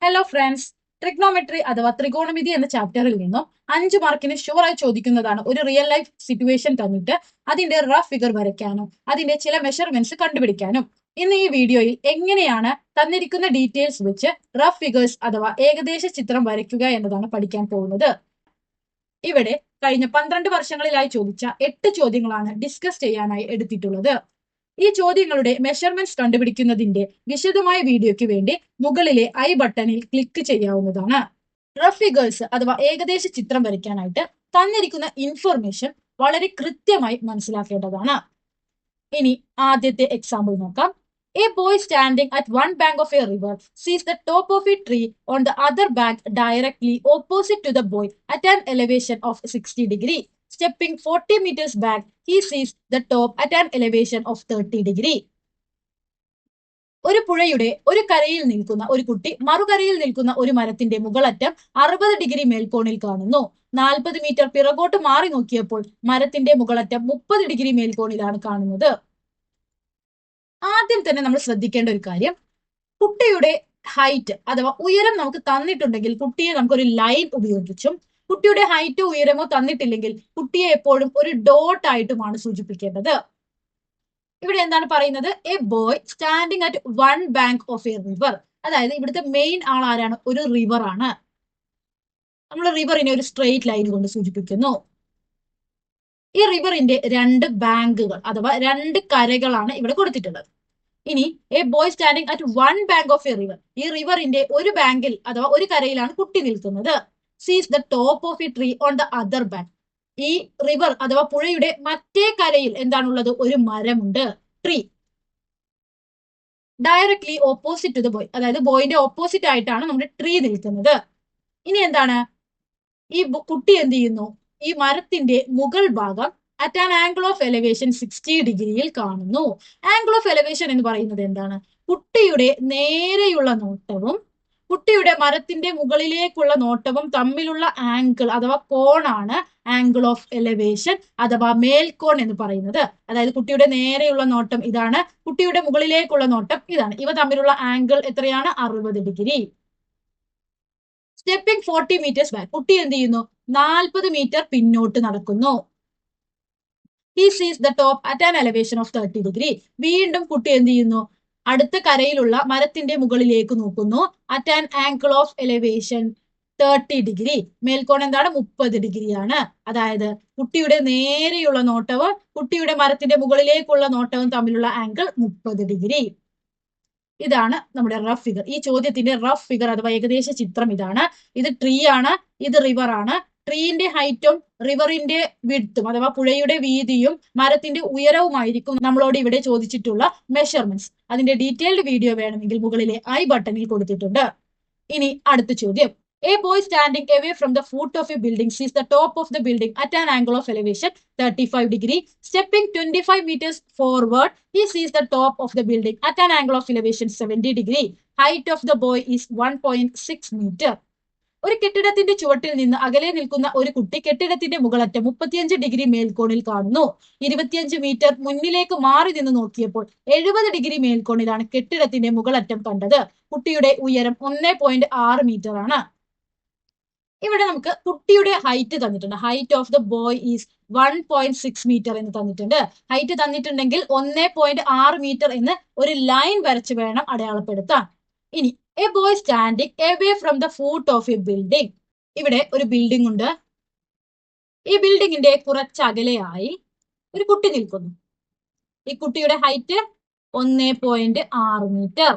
Hello friends, trigonometry അഥവാ ത്രികോണമിതി എന്ന ചാപ്റ്ററിൽ നിന്നും 5 മാർക്കിന് ഷുവറായി ചോദിക്കുന്നതാണ്. ഒരു റിയൽ ലൈഫ് സിറ്റുവേഷൻ തന്നിട്ട് അതിന്റെ റഫ് ഫിഗർ വരയ്ക്കാനും അതിന്റെ ചില മെഷർമെന്റ്സ് കണ്ടുപിടിക്കാനും. ഇന്ന് ഈ വീഡിയോയിൽ എങ്ങനെയാണ് തന്നിരിക്കുന്ന ഡീറ്റെയിൽസ് വെച്ച് റഫ് ഫിഗേഴ്സ് അഥവാ ഏകദേശ ചിത്രം വരയ്ക്കുക എന്നതാണ് പഠിക്കാൻ പോകുന്നത്. ഇവിടെ കഴിഞ്ഞ 12 വർഷങ്ങളിലായി ചോദിച്ച 8 ചോദ്യങ്ങളാണ് ഡിസ്കസ് ചെയ്യാനായി എടുത്തിട്ടുള്ളത്. ഈ ചോദ്യങ്ങളുടെ മെഷർമെന്റ്സ് കണ്ടുപിടിക്കുന്നതിന്റെ വിശദമായ വീഡിയോയ്ക്ക് വേണ്ടി മുകളിലെ ഐ ബട്ടണിൽ ക്ലിക്ക് ചെയ്യാവുന്നതാണ്. റഫ് ഫിഗേഴ്സ് അഥവാ ഏകദേശ ചിത്രം വരയ്ക്കാനായിട്ട് തന്നിരിക്കുന്ന ഇൻഫർമേഷൻ വളരെ കൃത്യമായി മനസ്സിലാക്കേണ്ടതാണ്. ഇനി ആദ്യത്തെ എക്സാമ്പിൾ നോക്കാം. A boy standing at one bank of a river sees the top of a tree on the other bank directly opposite to the boy at an elevation of 60 degree. Stepping 40 meters back, he sees the top at an elevation of 30 degree. ഒരു പുഴയുടെ ഒരു കരയിൽ നിൽക്കുന്ന ഒരു കുട്ടി മറുകരയിൽ നിൽക്കുന്ന ഒരു മരത്തിന്റെ മുകളറ്റം 60 ഡിഗ്രി മേൽക്കോണിൽ കാണുന്നു. 40 മീറ്റർ പിറകോട്ട് മാറി നോക്കിയപ്പോൾ മരത്തിന്റെ മുകളറ്റം 30 ഡിഗ്രി മേൽക്കോണിലാണ് കാണുന്നത്. ആദ്യം തന്നെ നമ്മൾ ശ്രദ്ധിക്കേണ്ട ഒരു കാര്യം, കുട്ടിയുടെ ഹൈറ്റ് അഥവാ ഉയരം നമുക്ക് തന്നിട്ടുണ്ടെങ്കിൽ കുട്ടിയെ നമുക്കൊരു ലൈൻ ഉപയോഗിച്ചും, കുട്ടിയുടെ ഹൈറ്റോ ഉയരമോ തന്നിട്ടില്ലെങ്കിൽ കുട്ടിയെ എപ്പോഴും ഒരു ഡോട്ട് ആയിട്ടുമാണ് സൂചിപ്പിക്കേണ്ടത്. ഇവിടെ എന്താണ് പറയുന്നത്? A boy standing at one bank of A river. അതായത് ഇവിടുത്തെ മെയിൻ ആൾ ആരാണ്? ഒരു റിവർ ആണ്. നമ്മൾ റിവറിനെ ഒരു സ്ട്രെയിറ്റ് ലൈൻ കൊണ്ട് സൂചിപ്പിക്കുന്നു. ഈ റിവറിന്റെ 2 ബാങ്കുകൾ അഥവാ 2 കരകളാണ് ഇവിടെ കൊടുത്തിട്ടുള്ളത്. ഇനി A boy standing at one bank of A river, ഈ റിവറിന്റെ ഒരു ബാങ്കിൽ അഥവാ ഒരു കരയിലാണ് കുട്ടി നിൽക്കുന്നത്. Sees the top of a tree on the other bank. ഈ റിവർ അഥവാ പുഴയുടെ മറ്റേ കരയിൽ എന്താണുള്ളത്? ഒരു മരമുണ്ട്, tree. Directly opposite to the boy, അതായത് ബോയിന്റെ ഓപ്പോസിറ്റ് ആയിട്ടാണ് നമ്മുടെ ട്രീ നിൽക്കുന്നത്. ഇനി എന്താണ്? ഈ കുട്ടി എന്ത് ചെയ്യുന്നു? ഈ മരത്തിന്റെ മുകൾ ഭാഗം at an angle of elevation 60 ഡിഗ്രിയിൽ കാണുന്നു. ആംഗിൾ ഓഫ് എലവേഷൻ എന്ന് പറയുന്നത് എന്താണ്? കുട്ടിയുടെ നേരെയുള്ള നോട്ടവും കുട്ടിയുടെ മരത്തിന്റെ മുകളിലേക്കുള്ള നോട്ടവും തമ്മിലുള്ള ആംഗിൾ അഥവാ കോണാണ് ആംഗിൾ ഓഫ് എലവേഷൻ അഥവാ മേൽക്കോൺ എന്ന് പറയുന്നത്. അതായത് കുട്ടിയുടെ നേരെയുള്ള നോട്ടം ഇതാണ്, കുട്ടിയുടെ മുകളിലേക്കുള്ള നോട്ടം ഇതാണ്. ഇവ തമ്മിലുള്ള ആംഗിൾ എത്രയാണ്? 60 ഡിഗ്രി. സ്റ്റെപ്പിംഗ് 40 മീറ്റേഴ്സ് ബാക്ക്, കുട്ടി എന്ത് ചെയ്യുന്നു? 40 മീറ്റർ പിന്നോട്ട് നടക്കുന്നു. He sees the top at an elevation of 30 degree. വീണ്ടും കുട്ടി എന്ത് ചെയ്യുന്നു? അടുത്ത കരയിലുള്ള മരത്തിന്റെ മുകളിലേക്ക് നോക്കുന്നു. At an angle of elevation 30 degree. മേൽക്കോൺ എന്താണ്? 30 ഡിഗ്രിയാണ്. അതായത് കുട്ടിയുടെ നേരെയുള്ള നോട്ടവും കുട്ടിയുടെ മരത്തിന്റെ മുകളിലേക്കുള്ള നോട്ടവും തമ്മിലുള്ള ആംഗിൾ 30 ഡിഗ്രി. ഇതാണ് നമ്മുടെ റഫ് ഫിഗർ. ഈ ചോദ്യത്തിന്റെ റഫ് ഫിഗർ അഥവാ ഏകദേശ ചിത്രം ഇതാണ്. ഇത് ട്രീ ആണ്, ഇത് റിവർ ആണ്. ട്രീന്റെ ഹൈറ്റും റിവറിന്റെ വിഡ്ത്തും അഥവാ പുഴയുടെ വീതിയും മരത്തിന്റെ ഉയരവുമായിരിക്കും നമ്മളോട് ഇവിടെ ചോദിച്ചിട്ടുള്ള മെഷർമെന്റ്സ്. അതിന്റെ ഡീറ്റെയിൽഡ് വീഡിയോ വേണമെങ്കിൽ മുകളിലെ ഐ ബട്ടണിൽ കൊടുത്തിട്ടുണ്ട്. ഇനി അടുത്ത ചോദ്യം. A boy standing away from the foot of a building sees the top of the building at an angle of elevation 35 degree. Stepping 25 meters forward, he sees the top of the building at an angle of elevation 70 degree. Height of the boy is 1.6 meter. ഒരു കെട്ടിടത്തിന്റെ ചുവട്ടിൽ നിന്ന് അകലെ നിൽക്കുന്ന ഒരു കുട്ടി കെട്ടിടത്തിന്റെ മുകളറ്റം 35 degree മേൽക്കോണിൽ കാണുന്നു. 25 മീറ്റർ മുന്നിലേക്ക് മാറി നിന്ന് നോക്കിയപ്പോൾ 70 ഡിഗ്രി മേൽക്കോണിലാണ് കെട്ടിടത്തിന്റെ മുകളറ്റം കണ്ടത്. കുട്ടിയുടെ ഉയരം 1.6 മീറ്റർ ആണ്. ഇവിടെ നമുക്ക് കുട്ടിയുടെ ഹൈറ്റ് തന്നിട്ടുണ്ട്. Height of the boy is 1.6 metre എന്ന് തന്നിട്ടുണ്ട്. ഹൈറ്റ് തന്നിട്ടുണ്ടെങ്കിൽ 1.6 മീറ്റർ എന്ന് ഒരു ലൈൻ വരച്ച് വേണം അടയാളപ്പെടുത്താൻ. ഇനി A boy standing away from the foot of A building. ഇവിടെ ഒരു ബിൽഡിംഗ് ഉണ്ട്. ഈ ബിൽഡിങ്ങിന്റെ കുറച്ചകലെയായി ഒരു കുട്ടി നിൽക്കുന്നു. ഈ കുട്ടിയുടെ ഹൈറ്റ് 1.6 മീറ്റർ.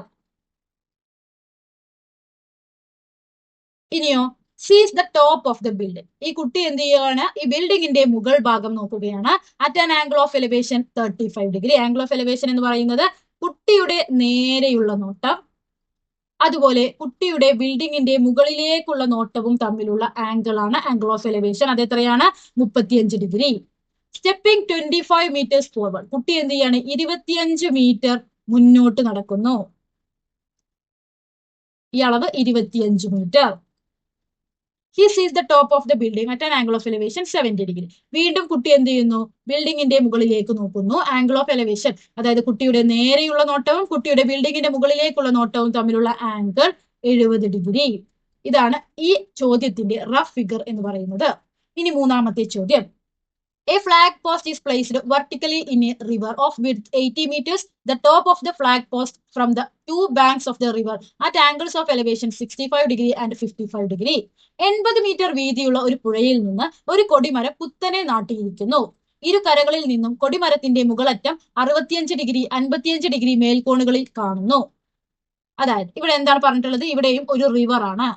ഇനിയോ സീസ് the top of the building. ഈ കുട്ടി എന്ത് ചെയ്യുകയാണ്? ഈ ബിൽഡിങ്ങിന്റെ മുകൾ ഭാഗം നോക്കുകയാണ്. At an angle of elevation 35 degree. Angle of elevation എന്ന് പറയുന്നത് കുട്ടിയുടെ നേരെയുള്ള നോട്ടം അതുപോലെ കുട്ടിയുടെ ബിൽഡിങ്ങിന്റെ മുകളിലേക്കുള്ള നോട്ടവും തമ്മിലുള്ള ആംഗിൾ ആണ് ആംഗിൾ ഓഫ് എലവേഷൻ. അത് എത്രയാണ്? 35 ഡിഗ്രി. സ്റ്റെപ്പിംഗ് 25 മീറ്റേഴ്സ് ഫോർവേഡ്, കുട്ടി എന്ത് ചെയ്യാണ്? 25 മീറ്റർ മുന്നോട്ട് നടക്കുന്നു. ഈ അളവ് 25 metre. He sees the top of the building at an angle of elevation 70 degree. വീണ്ടും കുട്ടി എന്ത് ചെയ്യുന്നു? ബിൽഡിങ്ങിന്റെ മുകളിലേക്ക് നോക്കുന്നു. ആംഗിൾ ഓഫ് എലവേഷൻ, അതായത് കുട്ടിയുടെ നേരെയുള്ള നോട്ടവും കുട്ടിയുടെ ബിൽഡിങ്ങിന്റെ മുകളിലേക്കുള്ള നോട്ടവും തമ്മിലുള്ള ആംഗിൾ 70 ഡിഗ്രി. ഇതാണ് ഈ ചോദ്യത്തിന്റെ റഫ് ഫിഗർ എന്ന് പറയുന്നത്. ഇനി മൂന്നാമത്തെ ചോദ്യം. A flag post is placed vertically in a river of width 80 meters. The top of the flag post from the two banks of the river at angles of elevation 65 degree and 55 degree. 80 metre വീതിയുള്ള ഒരു പുഴയിൽ നിന്ന് ഒരു കൊടിമരം കുത്തനെ നാട്ടിയിരിക്കുന്നു. ഇരു കരകളിൽ നിന്നും കൊടിമരത്തിന്റെ മുകളറ്റം 65 degree 55 degree മേൽക്കോണുകളിൽ കാണുന്നു. അതായത് ഇവിടെ എന്താണ് പറഞ്ഞിട്ടുള്ളത്? ഇവിടെയും ഒരു റിവർ ആണ്.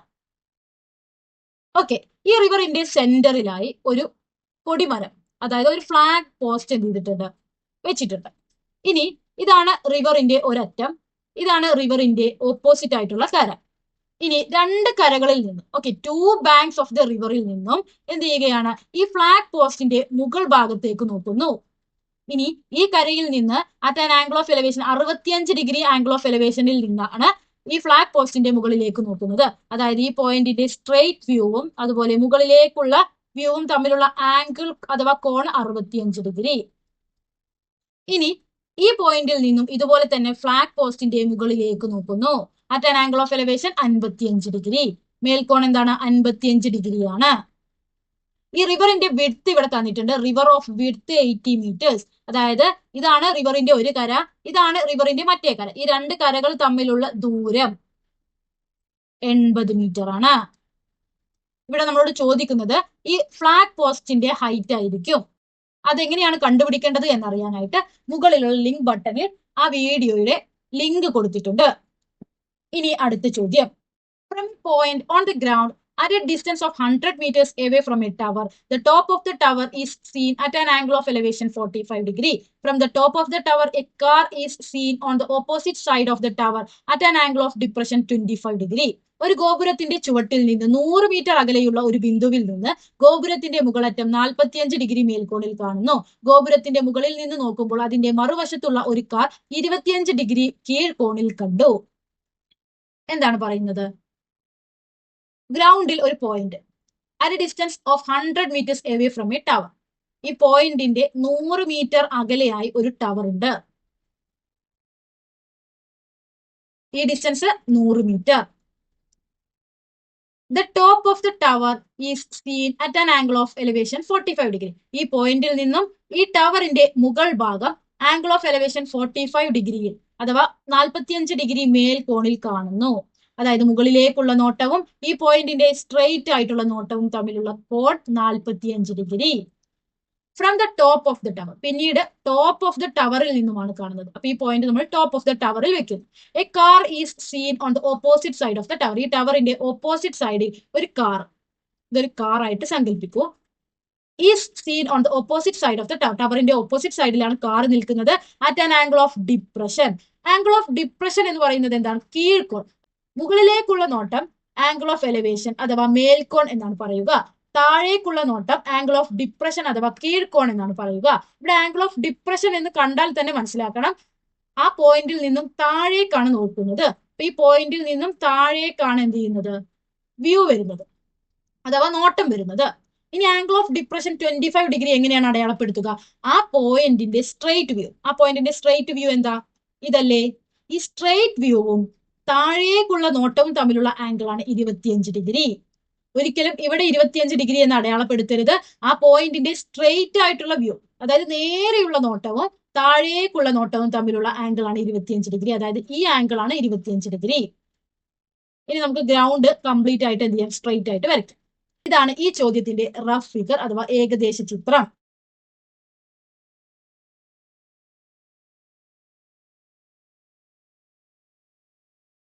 ഓക്കെ, ഈ റിവറിന്റെ സെന്ററിലായി ഒരു കൊടിമരം, അതായത് ഒരു ഫ്ലാഗ് പോസ്റ്റ് എന്ത് ചെയ്തിട്ടുണ്ട്? വെച്ചിട്ടുണ്ട്. ഇനി ഇതാണ് റിവറിന്റെ ഒരറ്റം, ഇതാണ് റിവറിന്റെ ഓപ്പോസിറ്റ് ആയിട്ടുള്ള കര. ഇനി രണ്ട് കരകളിൽ നിന്നും, ഓക്കെ, 2 ബാങ്ക്സ് ഓഫ് ദ റിവറിൽ നിന്നും എന്ത് ചെയ്യുകയാണ്? ഈ ഫ്ലാഗ് പോസ്റ്റിന്റെ മുകൾ ഭാഗത്തേക്ക് നോക്കുന്നു. ഇനി ഈ കരയിൽ നിന്ന് at an angle of elevation 65 degree angle of എലവേഷനിൽ നിന്നാണ് ഈ ഫ്ലാഗ് പോസ്റ്റിന്റെ മുകളിലേക്ക് നോക്കുന്നത്. അതായത് ഈ പോയിന്റിന്റെ സ്ട്രെയിറ്റ് വ്യൂവും അതുപോലെ മുകളിലേക്കുള്ള വ്യൂവും തമ്മിലുള്ള ആംഗിൾ അഥവാ കോൺ 65 ഡിഗ്രി. ഇനി ഈ പോയിന്റിൽ നിന്നും ഇതുപോലെ തന്നെ ഫ്ലാഗ് പോസ്റ്റിന്റെ മുകളിലേക്ക് നോക്കുന്നു. At an angle of elevation 55 degree. മേൽക്കോൺ എന്താണ്? 55 ഡിഗ്രിയാണ്. ഈ റിവറിന്റെ വിഡ്ത്ത് ഇവിടെ തന്നിട്ടുണ്ട്. River of width 80 metres. അതായത് ഇതാണ് റിവറിന്റെ ഒരു കര, ഇതാണ് റിവറിന്റെ മറ്റേ കര. ഈ രണ്ട് കരകൾ തമ്മിലുള്ള ദൂരം 80 മീറ്റർ ആണ്. ഇവിടെ നമ്മളോട് ചോദിക്കുന്നത് ഈ ഫ്ലാഗ് പോസ്റ്റിന്റെ ഹൈറ്റ് ആയിരിക്കും. അതെങ്ങനെയാണ് കണ്ടുപിടിക്കേണ്ടത് എന്നറിയാനായിട്ട് മുകളിലുള്ള ലിങ്ക് ബട്ടണിൽ ആ വീഡിയോയുടെ ലിങ്ക് കൊടുത്തിട്ടുണ്ട്. ഇനി അടുത്ത ചോദ്യം. From a point on the ground at a distance of 100 meters away from a tower, the top of the tower is seen at an angle of elevation 45 degree. From the top of the tower, a car is seen on the opposite side of the tower at an angle of depression 25 degree. ഒരു ഗോപുരത്തിന്റെ ചുവട്ടിൽ നിന്ന് 100 metre അകലെയുള്ള ഒരു ബിന്ദുവിൽ നിന്ന് ഗോപുരത്തിന്റെ മുകളറ്റം 45 degree മേൽക്കോണിൽ കാണുന്നു. ഗോപുരത്തിന്റെ മുകളിൽ നിന്ന് നോക്കുമ്പോൾ അതിന്റെ മറുവശത്തുള്ള ഒരു കാർ 25 ഡിഗ്രി കീഴ്കോണിൽ കണ്ടു. എന്താണ് പറയുന്നത്? ഗ്രൗണ്ടിൽ ഒരു point at a distance of 100 metres away from a tower. ഈ പോയിന്റിന്റെ 100 മീറ്റർ അകലെയായി ഒരു ടവർ ഉണ്ട്. ഈ distance 100 metre. The top of the tower is seen at an angle of elevation 45 degree. ഈ പോയിന്റിൽ നിന്നും ഈ ടവറിന്റെ മുകൾ ഭാഗം ആംഗിൾ ഓഫ് എലവേഷൻ 45 ഡിഗ്രിയിൽ അഥവാ 45 ഡിഗ്രി മേൽക്കോണിൽ കാണുന്നു. അതായത് മുകളിലേക്കുള്ള നോട്ടവും ഈ പോയിന്റിന്റെ സ്ട്രെയിറ്റ് ആയിട്ടുള്ള നോട്ടവും തമ്മിലുള്ള കോൺ 45 degree. From the top of the tower, പിന്നീട് ടോപ്പ് ഓഫ് ദ ടവറിൽ നിന്നുമാണ് കാണുന്നത്. അപ്പൊ ഈ പോയിന്റ് നമ്മൾ ടോപ്പ് ഓഫ് ദ ടവറിൽ വെക്കുന്നു. A car is seen on the opposite side of the tower. ഈ ടവറിന്റെ ഓപ്പോസിറ്റ് സൈഡിൽ ഒരു കാർ, ഇതൊരു കാർ ആയിട്ട് സങ്കല്പിക്കൂ. Is seen on the opposite side of the tower. ടവറിന്റെ ഓപ്പോസിറ്റ് സൈഡിലാണ് കാർ നിൽക്കുന്നത്. At an angle of depression. Angle of depression എന്ന് പറയുന്നത് എന്താണ്? കീഴ്കോൺ. മുകളിലേക്കുള്ള നോട്ടം ആംഗിൾ ഓഫ് എലവേഷൻ അഥവാ മേൽക്കോൺ എന്നാണ് പറയുക. താഴേക്കുള്ള നോട്ടം ആംഗിൾ ഓഫ് ഡിപ്രഷൻ അഥവാ കീഴ്കോൺ എന്നാണ് പറയുക. ഇവിടെ ആംഗിൾ ഓഫ് ഡിപ്രഷൻ എന്ന് കണ്ടാൽ തന്നെ മനസ്സിലാക്കണം, ആ പോയിന്റിൽ നിന്നും താഴേക്കാണ് നോക്കുന്നത്. അപ്പൊ ഈ പോയിന്റിൽ നിന്നും താഴേക്കാണ് എന്ത് ചെയ്യുന്നത്? വ്യൂ വരുന്നത് അഥവാ നോട്ടം വരുന്നത്. ഇനി ആംഗിൾ ഓഫ് ഡിപ്രഷൻ 25 ഡിഗ്രി എങ്ങനെയാണ് അടയാളപ്പെടുത്തുക? ആ പോയിന്റിന്റെ സ്ട്രെയിറ്റ് വ്യൂ. ആ പോയിന്റിന്റെ സ്ട്രെയിറ്റ് വ്യൂ എന്താ? ഇതല്ലേ? ഈ സ്ട്രെയിറ്റ് വ്യൂവും താഴേക്കുള്ള നോട്ടവും തമ്മിലുള്ള ആംഗിൾ ആണ് 25 ഡിഗ്രി. ഒരിക്കലും ഇവിടെ 25 ഡിഗ്രി എന്ന് അടയാളപ്പെടുത്തരുത്. ആ പോയിന്റിന്റെ സ്ട്രെയിറ്റ് ആയിട്ടുള്ള വ്യൂ, അതായത് നേരെയുള്ള നോട്ടവും താഴേക്കുള്ള നോട്ടവും തമ്മിലുള്ള ആംഗിൾ ആണ് 25 ഡിഗ്രി. അതായത് ഈ ആംഗിൾ ആണ് 25 ഡിഗ്രി. ഇനി നമുക്ക് ഗ്രൗണ്ട് കംപ്ലീറ്റ് ആയിട്ട് എന്ത് ചെയ്യാം? സ്ട്രെയിറ്റ് ആയിട്ട് വരയ്ക്കാം. ഇതാണ് ഈ ചോദ്യത്തിന്റെ റഫ് ഫിഗർ അഥവാ ഏകദേശ ചിത്രം.